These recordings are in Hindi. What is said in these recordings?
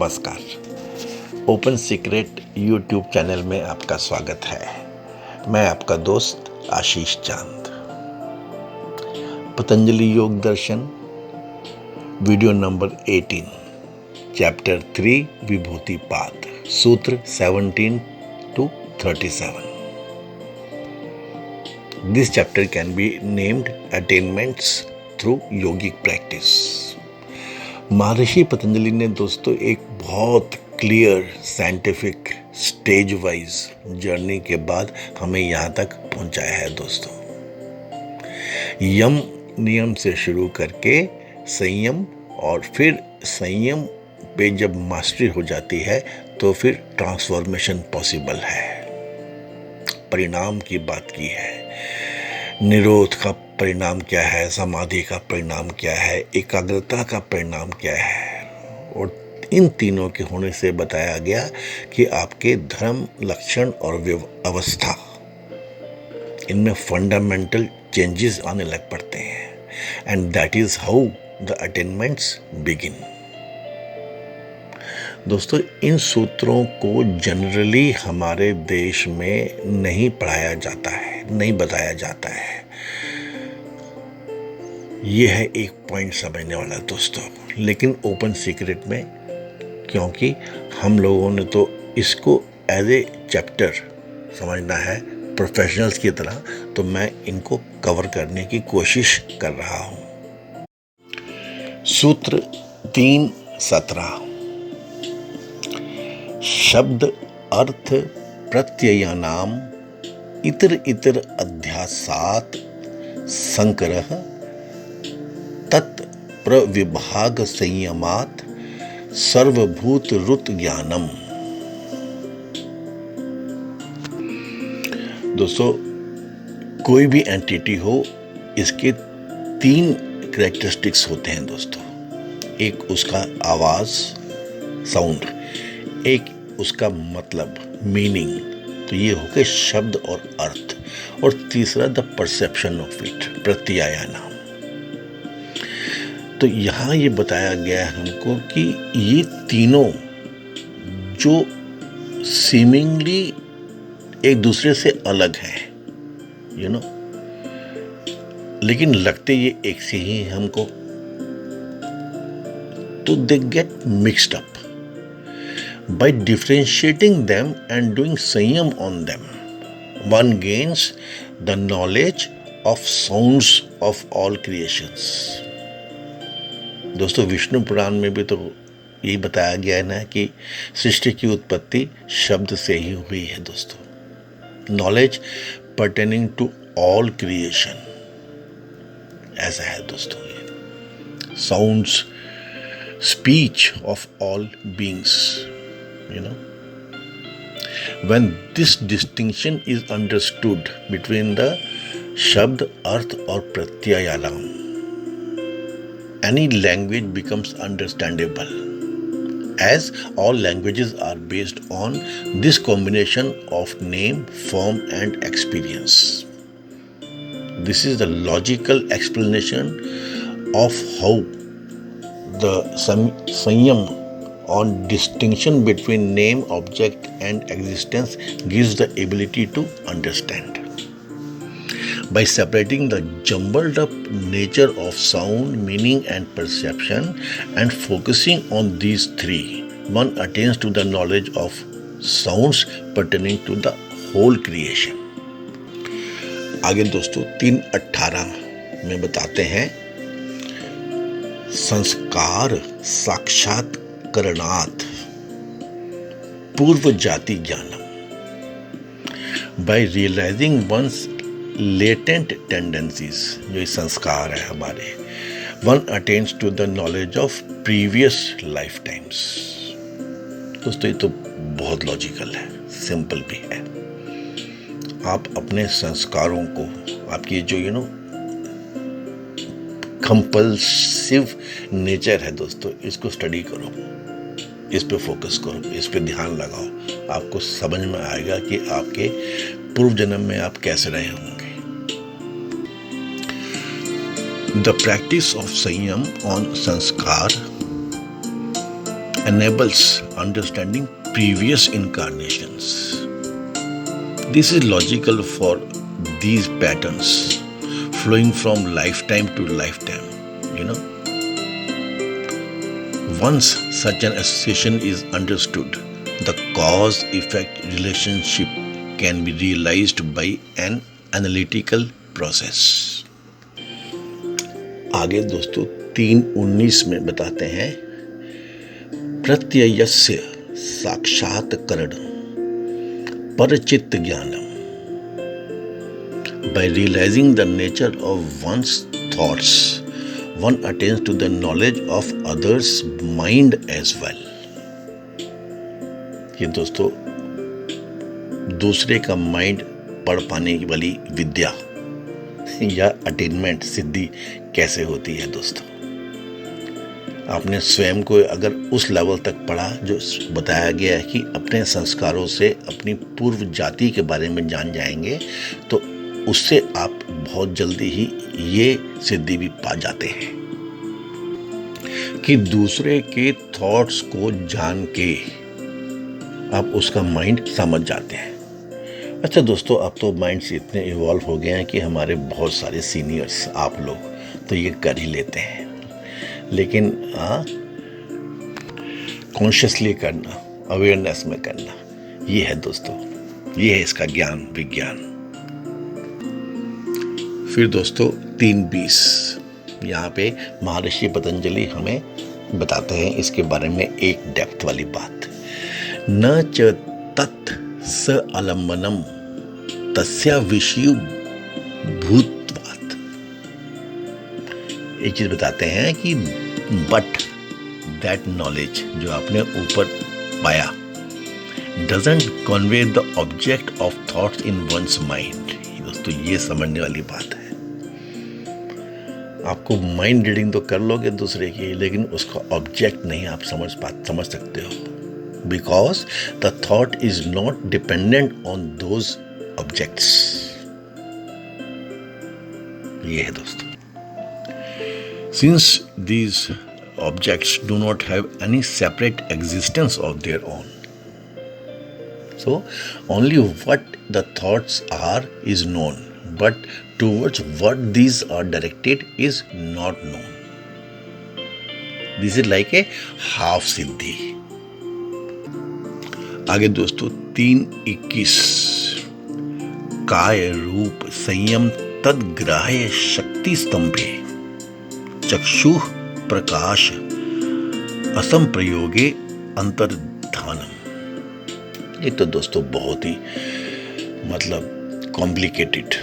नमस्कार। ओपन सीक्रेट यूट्यूब चैनल में आपका स्वागत है। मैं आपका दोस्त आशीष चांद। पतंजलि योग दर्शन वीडियो नंबर 18 चैप्टर 3 विभूति पाद सूत्र 17 to 37। This chapter can be named attainments through yogic practice। महर्षि पतंजलि ने दोस्तों एक बहुत clear scientific stage wise journey के बाद हमें यहाँ तक पहुँचाया है दोस्तों। यम नियम से शुरू करके संयम, और फिर संयम पे जब मास्टरी हो जाती है तो फिर ट्रांसफॉर्मेशन पॉसिबल है। परिणाम की बात की है, निरोध का परिणाम क्या है, समाधि का परिणाम क्या है, एकाग्रता का परिणाम क्या है, और इन तीनों के होने से बताया गया कि आपके धर्म, लक्षण और अवस्था, इनमें फंडामेंटल चेंजेस आने लग पड़ते हैं। And that is how the attainments begin. दोस्तों, इन सूत्रों को जनरली हमारे देश में नहीं पढ़ाया जाता है, नहीं बताया जाता है। ये है एक पॉइंट समझने वाला दोस्तों। लेकिन ओपन सीक्रेट में, क्योंकि हम लोगों ने तो इसको एज ए चैप्टर समझना है प्रोफेशनल्स की तरह, तो मैं इनको कवर करने की कोशिश कर रहा हूं। सूत्र 3:17 शब्द अर्थ प्रत्ययानाम इतर इतर अध्यासात संकरः तत् प्रविभाग संयमात सर्वभूत रुत ज्ञानम। दोस्तों, कोई भी एंटिटी हो, इसके 3 कैरेक्टरिस्टिक्स होते हैं दोस्तों। एक उसका आवाज, साउंड, एक उसका मतलब, मीनिंग, तो ये हो गए शब्द और अर्थ, और तीसरा द परसेप्शन ऑफ इट, प्रत्ययानाम। तो यहाँ ये बताया गया है हमको कि ये तीनों जो सीमिंगली एक दूसरे से अलग हैं, लेकिन लगते ये एक से ही हमको, तो they get mixed up. By differentiating them and doing sanyam on them, one gains the knowledge of sounds of all creations। दोस्तों, विष्णु पुराण में भी तो यही बताया गया है ना कि सृष्टि की उत्पत्ति शब्द से ही हुई है दोस्तों। Knowledge pertaining to all creation, ऐसा है दोस्तों। ये sounds, speech of all beings. When this distinction is understood between the shabd, arth or pratyayam, any language becomes understandable, as all languages are based on this combination of name, form and experience. This is the logical explanation of how the sanyam on distinction between name, object and existence gives the ability to understand. By separating the jumbled up nature of sound, meaning and perception and focusing on these three, one attains to the knowledge of sounds pertaining to the whole creation। आगे दोस्तों 3:18 में बताते हैं, संस्कार साक्षात करणात् पूर्व जाति ज्ञानम। By realizing one's latent tendencies, जो संस्कार है हमारे, one attains to the knowledge of previous life times. दोस्तों, ये तो बहुत लॉजिकल है, सिंपल भी है। आप अपने संस्कारों को, आपकी जो कंपल्सिव नेचर है दोस्तों, इसको स्टडी करो, इस पे फोकस करो, इस पे ध्यान लगाओ। आपको समझ में आएगा कि आपके पूर्व जन्म में आप कैसे रहे होंगे। द प्रैक्टिस ऑफ संयम ऑन संस्कार enables understanding previous incarnations. This is logical for these patterns flowing from lifetime to lifetime. Once such an association is understood, the cause-effect relationship can be realized by an analytical process. आगे दोस्तों 3:19 में बताते हैं, प्रत्ययस्य साक्षात्करणं परचित्त ज्ञानम. By realizing the nature of one's thoughts, one attains to the knowledge of others' mind as well. ये दोस्तों दूसरे का माइंड पढ़ पाने वाली विद्या या अटेनमेंट सिद्धि कैसे होती है दोस्तों. आपने स्वयं को अगर उस लेवल तक पढ़ा जो बताया गया है कि अपने संस्कारों से अपनी पूर्व जाति के बारे में जान जाएंगे, तो उससे आप बहुत जल्दी ही ये सिद्धि भी पा जाते हैं कि दूसरे के थॉट्स को जान के आप उसका माइंड समझ जाते हैं. अच्छा दोस्तों, अब तो माइंड से इतने इवॉल्व हो गए हैं कि हमारे बहुत सारे सीनियर्स आप लोग तो ये कर ही लेते हैं, लेकिन कॉन्शियसली करना, अवेयरनेस में करना, ये है दोस्तों, ये है इसका ज्ञान विज्ञान. फिर दोस्तों 3:20 यहाँ पे महर्षि पतंजलि हमें बताते हैं इसके बारे में एक डेप्थ वाली बात. न च तत् स अलम्बनम तस्या विषय भूतवात्. एक चीज बताते हैं कि बट दैट नॉलेज जो आपने ऊपर पाया doesn't convey the object of thoughts in once mind. दोस्तों ये समझने वाली बात है. आपको माइंड रीडिंग तो कर लोगे दूसरे की, लेकिन उसका ऑब्जेक्ट नहीं आप समझ सकते हो, because the thought is not dependent on those objects. ये है दोस्तों. Since these objects do not have any separate existence of their own, so only what the thoughts are is known, but towards what these are directed is not known. This is like a half siddhi. आगे दोस्तों 3:21 काय रूप संयम तद्ग्राह्य शक्ति स्तंभे चक्षुः प्रकाश असंप्रयोगे अंतर्धानम. ये तो दोस्तों बहुत ही मतलब कॉम्प्लिकेटेड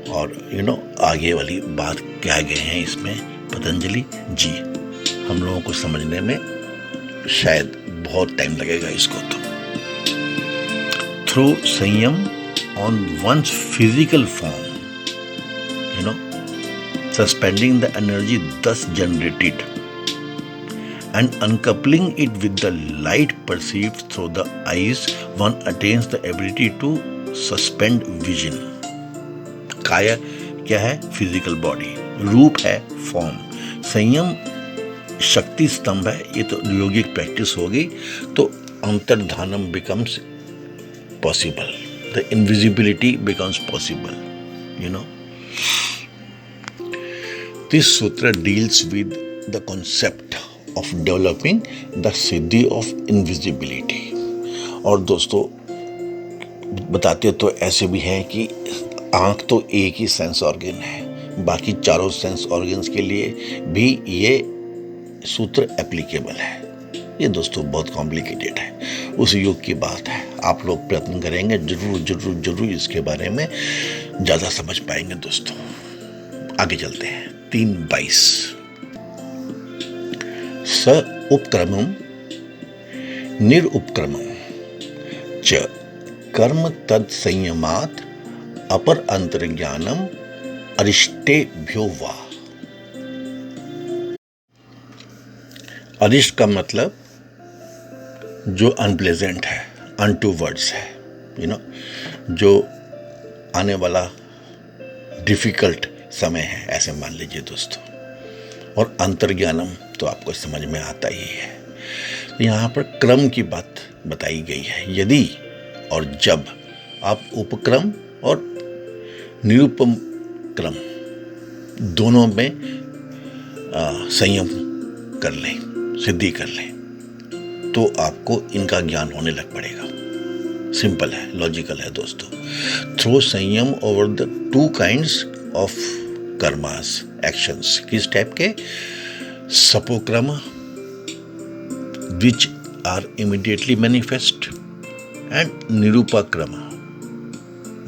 और आगे वाली बात कह गए हैं इसमें पतंजलि जी. हम लोगों को समझने में शायद बहुत टाइम लगेगा इसको. तो through samyama on one's physical form, suspending the energy thus generated and uncoupling it with the light perceived through the eyes, one attains the ability to suspend vision. काया क्या है? Physical body. रूप है फॉर्म. संयम शक्ति स्तंभ है. ये तो योगिक प्रैक्टिस होगी तो अंतर्धानम becomes possible. The invisibility becomes possible. This sutra deals with the concept of developing the siddhi of invisibility. और दोस्तों बताते तो ऐसे भी हैं कि आँख तो एक ही सेंस ऑर्गन है, बाकी चारों सेंस ऑर्गन्स के लिए भी ये सूत्र एप्लीकेबल है. ये दोस्तों बहुत कॉम्प्लिकेटेड है, उस युग की बात है. आप लोग प्रयत्न करेंगे जरूर इसके बारे में ज़्यादा समझ पाएंगे दोस्तों. आगे चलते हैं 3:22 स उपक्रमम निरुपक्रमम च कर्म तद संयमात् अपर अंतर्ज्ञानम अरिष्टेभ्यो वा. अरिष्ट का मतलब जो अनप्लेजेंट है, अनटूवर्ड्स है, जो आने वाला डिफिकल्ट समय है, ऐसे मान लीजिए दोस्तों. और अंतर्ज्ञानम तो आपको समझ में आता ही है. तो यहाँ पर क्रम की बात बताई गई है। यदि और जब आप उपक्रम और निरुपम क्रम दोनों में संयम कर लें, सिद्धि कर लें, तो आपको इनका ज्ञान होने लग पड़ेगा। सिंपल है, लॉजिकल है दोस्तों। Throw samyama over the two kinds of karmas, actions. किस टाइप के? सपोक्रम which are immediately manifest and nirupakrama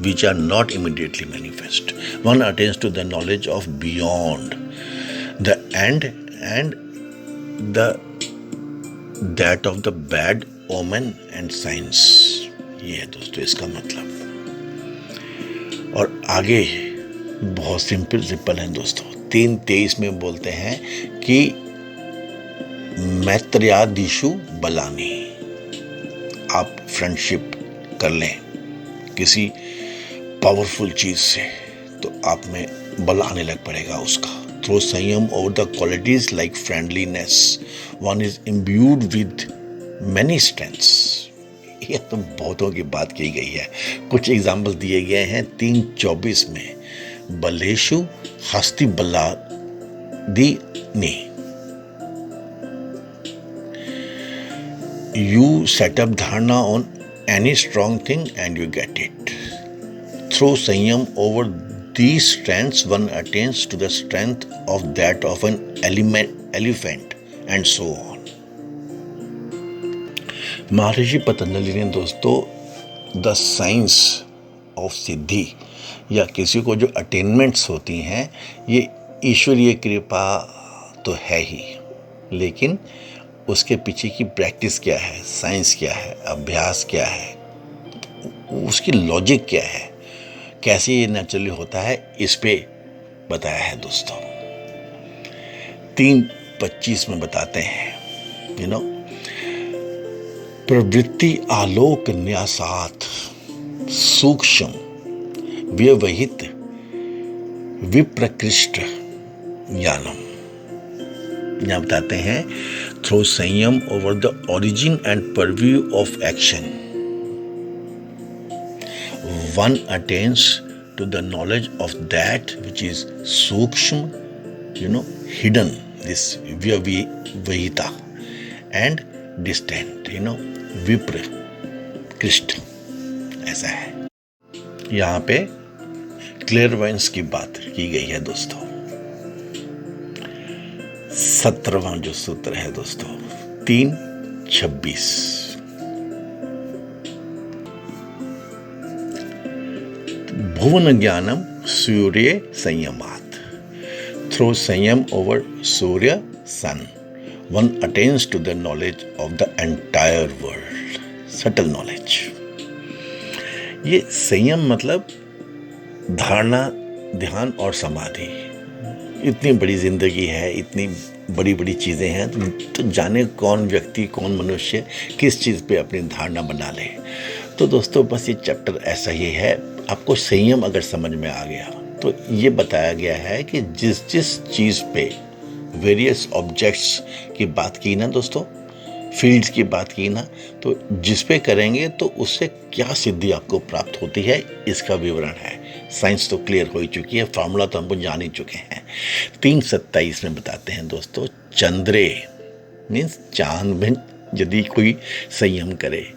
which are not immediately manifest. One attains to the knowledge of beyond the end and that of the bad omen and signs. ये है दोस्तों इसका मतलब। और आगे बहुत सिंपल है दोस्तों। 3:23 में बोलते हैं कि मैत्र्यादिषु बलानि। आप फ्रेंडशिप कर लें किसी पावरफुल चीज से तो आप में बल आने लग पड़ेगा उसका। Throw samyama over the qualities like friendliness one is imbued with many strengths. ये तो बहुतों की बात की गई है। कुछ एग्जाम्पल दिए गए हैं 3:24 में। बलेशु हस्ति बलादीनि। You set up dharana on any strong thing and you get it. Through Sanyam over these strengths, one attains to the strength of that of an elephant and so on. महर्षि पतंजलि ने दोस्तों द साइंस ऑफ सिद्धि या किसी को जो अटेनमेंट्स होती हैं, ये ईश्वरीय कृपा तो है ही, लेकिन उसके पीछे की प्रैक्टिस क्या है, साइंस क्या है, अभ्यास क्या है, उसकी लॉजिक क्या है, कैसे ये नेचुरली होता है, इस पे बताया है दोस्तों। 3:25 में बताते हैं प्रवृत्ति आलोक न्यासात सूक्ष्म व्यवहित विप्रकृष्ट ज्ञानम। यहाँ बताते हैं through samyama over the origin and purview of action one attains to the knowledge of that which is sukshma hidden, this vyavahita and distant viprakrishta. ऐसा है। यहाँ पे क्लेयरवाइंस की बात की गई है दोस्तों। 17वां जो सूत्र है दोस्तों 3:26। भुवन ज्ञानम सूर्य संयमात। Through samyama over Surya sun one attains to the knowledge of the entire world, subtle knowledge. ये संयम मतलब धारणा, ध्यान और समाधि। इतनी बड़ी जिंदगी है, इतनी बड़ी बड़ी चीज़ें हैं, तो जाने कौन व्यक्ति, कौन मनुष्य किस चीज़ पे अपनी धारणा बना ले। तो दोस्तों बस ये चैप्टर ऐसा ही है। आपको संयम अगर समझ में आ गया तो ये बताया गया है कि जिस जिस चीज़ पे वेरियस ऑब्जेक्ट्स की बात की ना दोस्तों, फील्ड्स की बात की ना, तो जिस पे करेंगे तो उससे क्या सिद्धि आपको प्राप्त होती है, इसका विवरण है। साइंस तो क्लियर हो ही चुकी है, फार्मूला तो हमको जान ही चुके हैं। 3:27 में बताते हैं दोस्तों चंद्रे मीन्स चांद में यदि कोई संयम करे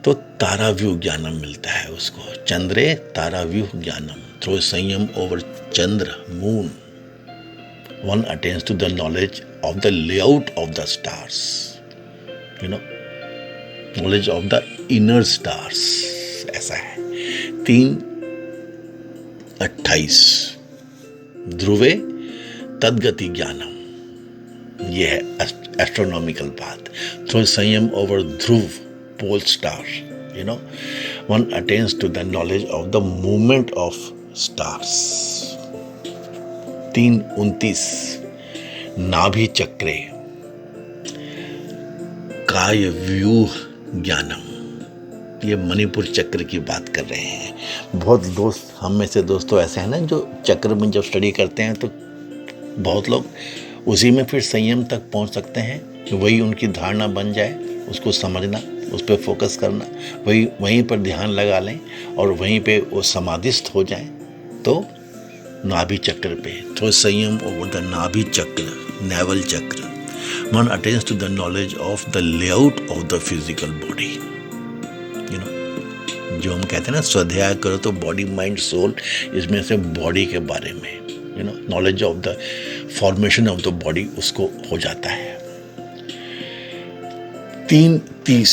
तो ताराव्यूह ज्ञानम मिलता है उसको। चंद्रे ताराव्यूह ज्ञानम। Through samyama over Chandra moon one attains to the knowledge of the layout of the stars, knowledge of the inner stars. ऐसा है। 3:28 ध्रुवे तद्गति ज्ञानम। यह है एस्ट्रोनॉमिकल बात। Through samyama over Dhruva pole star one attains to the knowledge of the movement of stars. 3:29 नाभि चक्रे काय व्यूह ज्ञानम। ये मणिपुर चक्र की बात कर रहे हैं। बहुत दोस्त हम में से दोस्तों ऐसे हैं ना जो चक्र में जब स्टडी करते हैं तो बहुत लोग उसी में फिर संयम तक पहुंच सकते हैं वही उनकी धारणा बन जाए, उसको समझना, उस पर फोकस करना, वहीं पर ध्यान लगा लें और वहीं पे वो समाधिस्थ हो जाएं, तो नाभि चक्र पे थ्रो संयम ओवर द नाभि चक्र, नेवल चक्र, one attains to the knowledge of the layout of the physical body. जो हम कहते हैं ना, स्वाध्याय करो तो बॉडी माइंड सोल, इसमें से बॉडी के बारे में knowledge of the formation of the body उसको हो जाता है। 3:30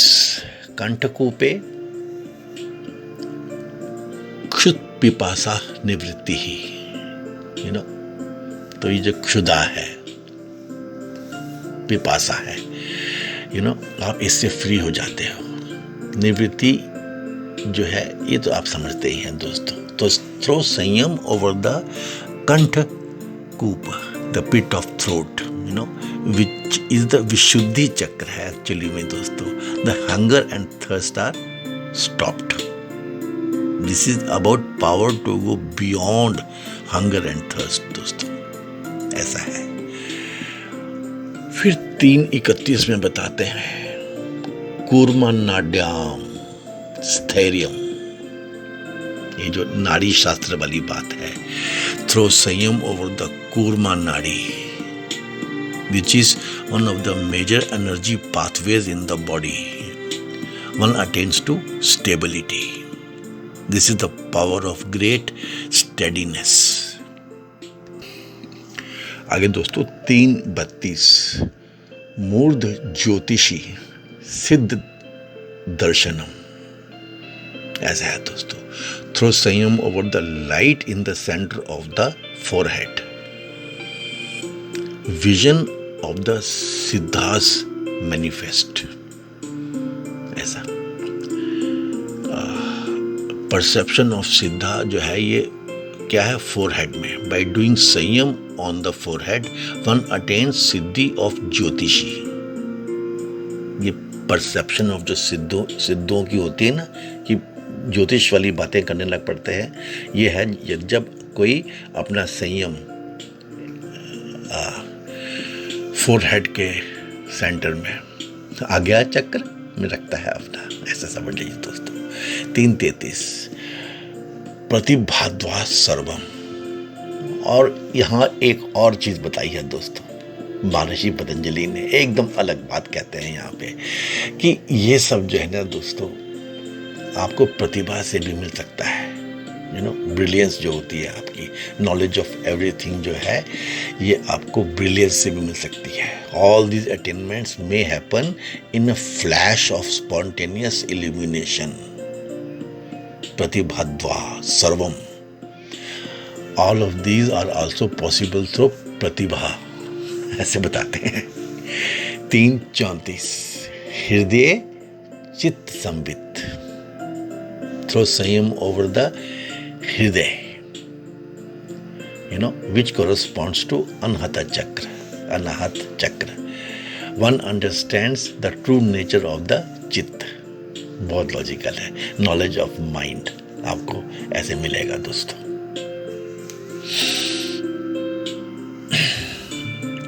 कंठकूपे क्षुत पिपासा निवृत्ति ही, तो ये जो क्षुधा है, पिपासा है, आप इससे फ्री हो जाते हो। निवृत्ति जो है ये तो आप समझते ही हैं दोस्तों। तो throw samyama over the kantha kupa, the pit of throat, which is the vishuddhi chakra है एक्चुअली में दोस्तों। The hunger and thirst are stopped. This is about power to go beyond hunger and thirst दोस्तों, ऐसा है। फिर 3:31 में बताते हैं कूर्मनाड्याम स्थैर्यम, ये जो नाड़ी शास्त्र वाली बात है। Throw samyama over the Kurma nadi, which is one of the major energy pathways in the body, one attains to stability. This is the power of great steadiness. आगे दोस्तों 3:32 मूर्ध ज्योतिषी सिद्ध दर्शनम, ऐसा है दोस्तों। Throw samyama over the light in the centre of the forehead, vision of the siddhas manifest, ऐसा। परसेप्शन ऑफ सिद्धा जो है ये क्या है, फोरहेड में। बाय डूइंग संयम on the forehead one attains Siddhi of ज्योतिषी। ये परसेप्शन ऑफ जो सिद्धों की होती है ना, कि ज्योतिष वाली बातें करने लग पड़ते हैं, ये है जब कोई अपना संयम फोरहेड के सेंटर में, आज्ञा चक्र में रखता है अपना, ऐसा समझ लीजिए दोस्तों। 3:33 प्रतिभाद्वा सर्वम। और यहाँ एक और चीज बताई है दोस्तों महर्षि पतंजलि ने, एकदम अलग बात कहते हैं यहाँ पे, कि ये सब जो है ना दोस्तों आपको प्रतिभा से भी मिल सकता है। ब्रिलियंस जो होती है आपकी, नॉलेज ऑफ एवरीथिंग जो है, ये आपको ब्रिलियंस से भी मिल सकती है। All these attainments may happen in a flash of spontaneous illumination. प्रतिभाद्वा सर्वम, all of these are also possible through pratibha, ऐसे बताते हैं। 3:34 हृदय चित्त संवित। Through samyama over the hridaya, which corresponds to anahata chakra, anahat chakra. One understands the true nature of the चित्त। बहुत लॉजिकल है। नॉलेज ऑफ माइंड आपको ऐसे मिलेगा दोस्तों।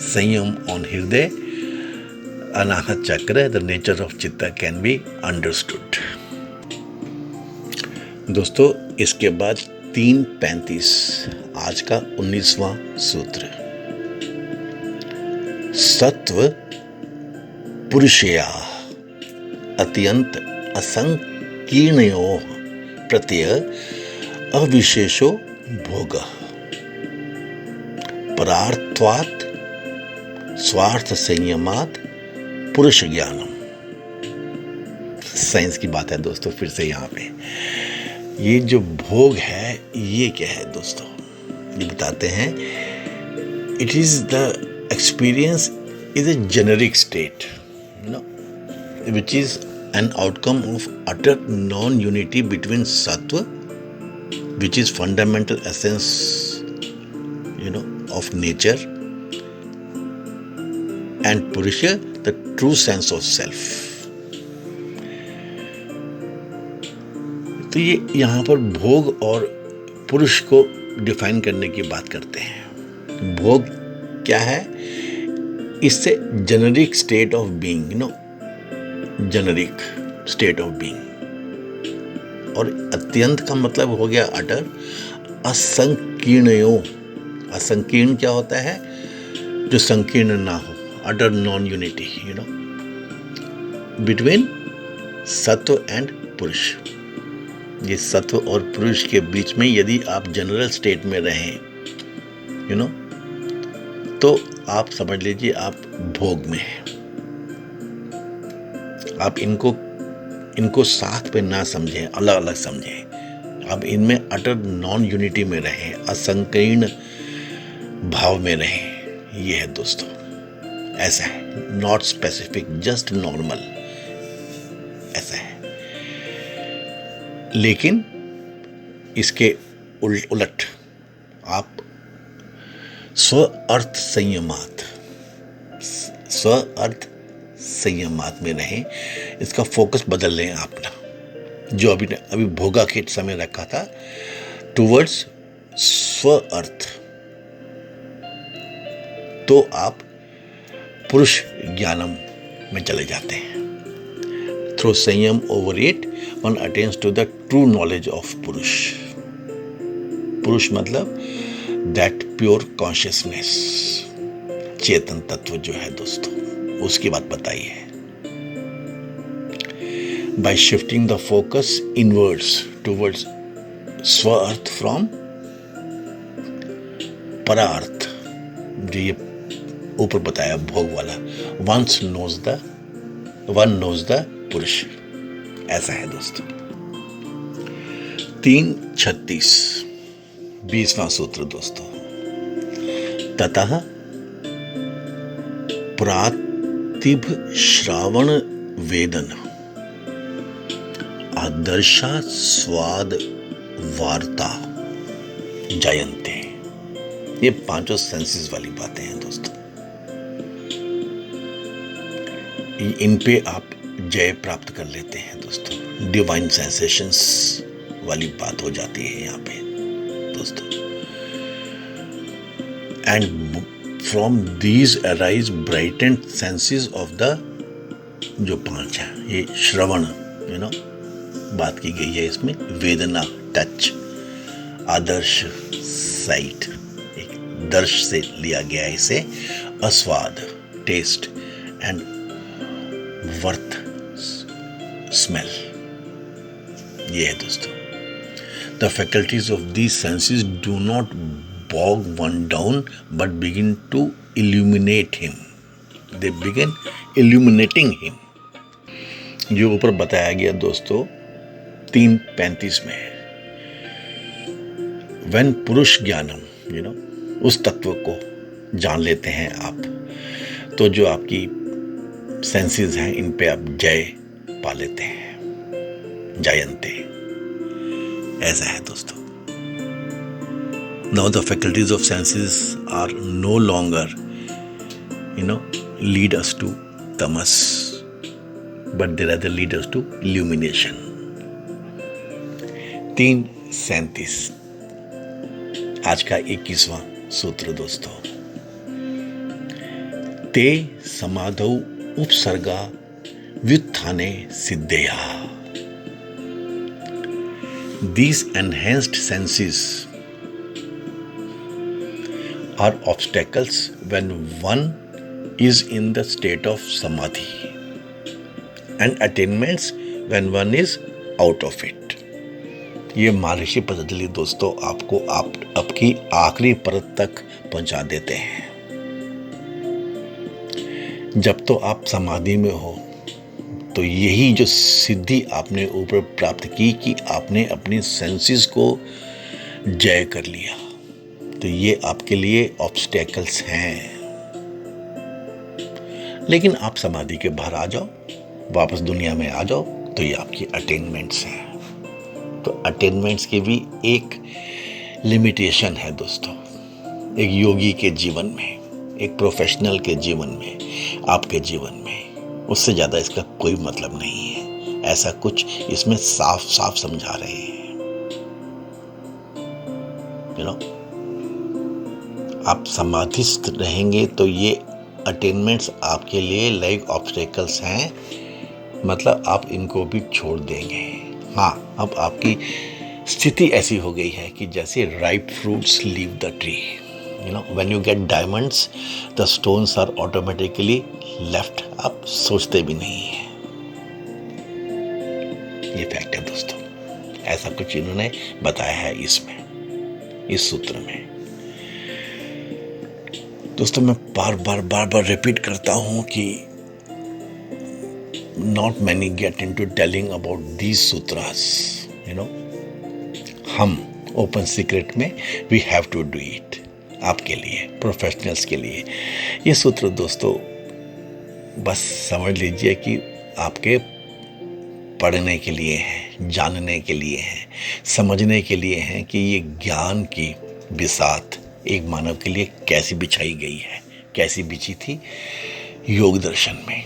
संयम ऑन हृदय, अनाहत चक्र, द नेचर ऑफ चित्ता कैन बी अंडरस्टूड। दोस्तों इसके बाद 3:35 आज का 19वां सूत्र। सत्व पुरुषया अत्यंत असंकीर्णयोः प्रत्यय अविशेषो भोगः परार्थवात् स्वार्थ संयमात् पुरुष ज्ञानम। साइंस की बात है दोस्तों, फिर से यहाँ पे ये जो भोग है ये क्या है दोस्तों, ये बताते हैं। It is the experience is a generic state, which is an outcome of utter non-unity between sattva, which is fundamental essence, of nature, and purusha, the true sense of self. तो ये यहाँ पर भोग और पुरुष को डिफाइन करने की बात करते हैं। भोग क्या है? इससे generic state of being, generic state of being, और अत्यंत का मतलब हो गया अटर। असंकीर्णयो, असंकीर्ण क्या होता है? जो संकीर्ण ना हो, अटर नॉन यूनिटी, बिटवीन सत्व एंड पुरुष। ये सत्व और पुरुष के बीच में यदि आप जनरल स्टेट में रहें, तो आप समझ लीजिए आप भोग में हैं। आप इनको साथ में ना समझें, अलग अलग समझें। आप इनमें अटर नॉन यूनिटी में रहें, असंकीर्ण भाव में रहें। ये है दोस्तों, ऐसा है, नॉट स्पेसिफिक, जस्ट नॉर्मल, ऐसा है। लेकिन इसके उलट आप स्व अर्थ संयमात में रहें। इसका फोकस बदल लें अपना, जो अभी भोगा के समय रखा था, टुवर्ड्स स्व अर्थ, तो आप पुरुष ज्ञानम में चले जाते हैं। Through samyama over it one attains to the true knowledge of Purusha. पुरुष मतलब दैट प्योर कॉन्शियसनेस, चेतन तत्व जो है दोस्तों, उसकी बात बताई है। Bye shifting the focus inwards towards स्व अर्थ फ्रॉम परा अर्थ, जो ये ऊपर बताया भोग वाला, वन नोज द पुरुष। ऐसा है दोस्तों। 3:36 20वां सूत्र दोस्तों। ततः प्रातिभ श्रावण वेदन आदर्शा स्वाद वार्ता जायन्ते। ये पांचों सेंसेस वाली बातें हैं दोस्तों। इन पे आप जय प्राप्त कर लेते हैं दोस्तों। डिवाइन सेंसेशंस वाली बात हो जाती है यहाँ पे दोस्तों। And from these arise brightened senses of the, जो पांच है, ये श्रवण बात की गई है इसमें, वेदना टच, आदर्श साइट, एक दर्श से लिया गया है इसे, अस्वाद टेस्ट, एंड वर्थ स्मेल। ये है दोस्तों। The faculties of these senses do not bog one down but begin to illuminate him. They begin illuminating him. जो ऊपर बताया गया दोस्तों 3:35 में, when पुरुष ज्ञानम, उस तत्व को जान लेते हैं आप, तो जो आपकी सेंसेस हैं इन पे आप जय पा लेते हैं, जायन्ते। ऐसा है दोस्तों। Now the faculties of senses are no longer, lead us to tamas, but they rather lead us to illumination. 3:37 आज का 21वां सूत्र दोस्तों। ते समाधौ उपसर्गा व्युत्थाने सिद्धेया। These enhanced senses are obstacles when one is in the state of samadhi, and attainments when one is out of it. ये महर्षि पतंजलि दोस्तों आपको आपकी आखिरी परत तक पहुंचा देते हैं। जब तो आप समाधि में हो, तो यही जो सिद्धि आपने ऊपर प्राप्त की कि आपने अपनी सेंसेस को जय कर लिया, तो ये आपके लिए ऑब्स्टेकल्स हैं। लेकिन आप समाधि के बाहर आ जाओ, वापस दुनिया में आ जाओ, तो ये आपकी अटेनमेंट्स हैं। तो अटेनमेंट्स की भी एक लिमिटेशन है दोस्तों, एक योगी के जीवन में, एक प्रोफेशनल के जीवन में, आपके जीवन में, उससे ज़्यादा इसका कोई मतलब नहीं है। ऐसा कुछ इसमें साफ साफ समझा रहे हैं। आप समाधिस्थ रहेंगे तो ये अटेनमेंट्स आपके लिए लाइक ऑब्स्टेकल्स हैं, मतलब आप इनको भी छोड़ देंगे। हाँ, अब आपकी स्थिति ऐसी हो गई है कि जैसे ripe fruits leave the tree, when you get diamonds the stones are automatically left, आप सोचते भी नहीं है। ये फैक्ट है दोस्तों, ऐसा कुछ इन्होंने बताया है इसमें, इस सूत्र में। दोस्तों मैं बार बार रिपीट करता हूं कि not many get into telling about these sutras, हम ओपन सीक्रेट में we have to do it, आपके लिए, प्रोफेशनल्स के लिए। ये सूत्र दोस्तों बस समझ लीजिए कि आपके पढ़ने के लिए हैं, जानने के लिए हैं, समझने के लिए हैं कि ये ज्ञान की बिसात एक मानव के लिए कैसी बिछाई गई है, कैसी बिछी थी योग दर्शन में।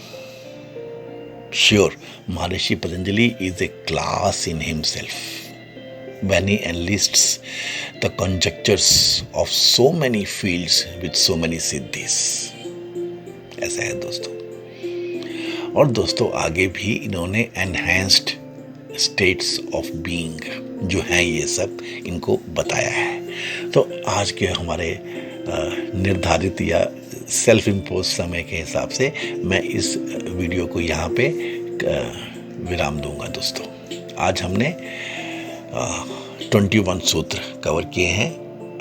Sure, Maharshi Patanjali is a class in himself when he enlists the conjectures of so many fields with so many siddhis। ऐसा है दोस्तों। और दोस्तों आगे भी इन्होंने एनहेंस्ड स्टेट्स ऑफ बीइंग जो हैं ये सब इनको बताया है। तो आज के हमारे निर्धारित या सेल्फ इम्पोज समय के हिसाब से मैं इस वीडियो को यहाँ पे विराम दूंगा दोस्तों। आज हमने 21 सूत्र कवर किए हैं,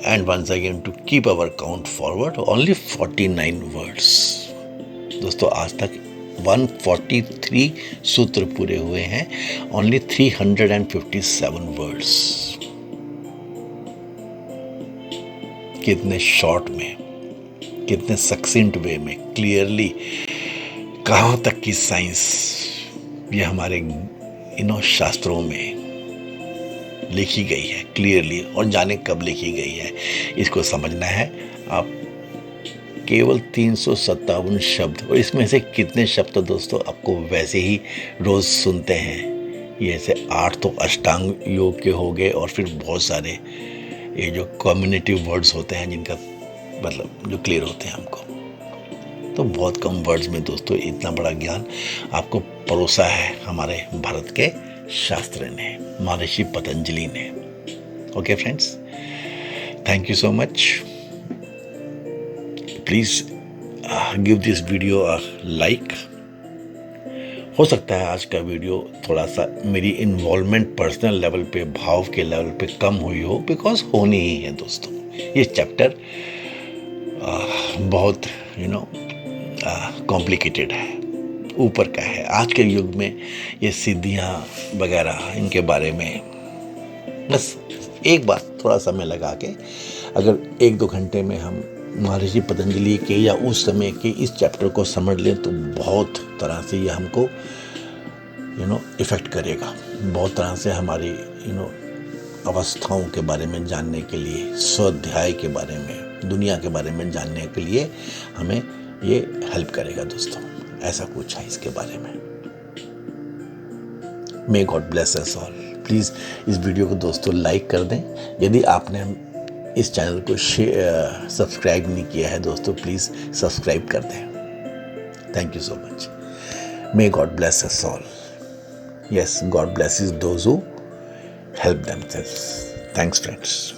and once again to keep our count forward only 49 words. दोस्तों आज तक 143 सूत्र पूरे हुए हैं, ओनली 357 वर्ड्स। कितने शॉर्ट में, कितने सक्सेंट वे में, क्लियरली कहाँ तक की साइंस ये हमारे शास्त्रों में लिखी गई है क्लियरली, और जाने कब लिखी गई है इसको समझना है। आप केवल 357 शब्द, और इसमें से कितने शब्द तो दोस्तों आपको वैसे ही रोज सुनते हैं। ये ऐसे 8 तो अष्टांग योग के हो गए, और फिर बहुत सारे ये जो कम्युनिटिव वर्ड्स होते हैं जिनका मतलब जो क्लियर होते हैं हमको। तो बहुत कम वर्ड्स में दोस्तों इतना बड़ा ज्ञान आपको परोसा है हमारे भारत के शास्त्र ने, महर्षि पतंजलि ने। Okay friends, thank you so much. Please give this video a like. हो सकता है आज का वीडियो थोड़ा सा मेरी इन्वॉल्वमेंट पर्सनल लेवल पे, भाव के लेवल पे कम हुई हो, बिकॉज होनी ही है दोस्तों। ये चैप्टर बहुत कॉम्प्लिकेटेड है, ऊपर का है। आज के युग में ये सिद्धियाँ वगैरह इनके बारे में बस एक बार थोड़ा समय लगा के अगर 1-2 घंटे में हम महर्षि पतंजलि के या उस समय के इस चैप्टर को समझ लें तो बहुत तरह से ये हमको इफ़ेक्ट करेगा। बहुत तरह से हमारी अवस्थाओं के बारे में जानने के लिए, स्वाध्याय के बारे में, दुनिया के बारे में जानने के लिए हमें ये हेल्प करेगा दोस्तों। ऐसा कुछ है इसके बारे में। May God bless us all. Please इस वीडियो को दोस्तों लाइक कर दें। यदि आपने इस चैनल को सब्सक्राइब नहीं किया है दोस्तों, प्लीज़ सब्सक्राइब कर दें। Thank you so much. May God bless us all. Yes, God blesses those who help themselves. Thanks friends.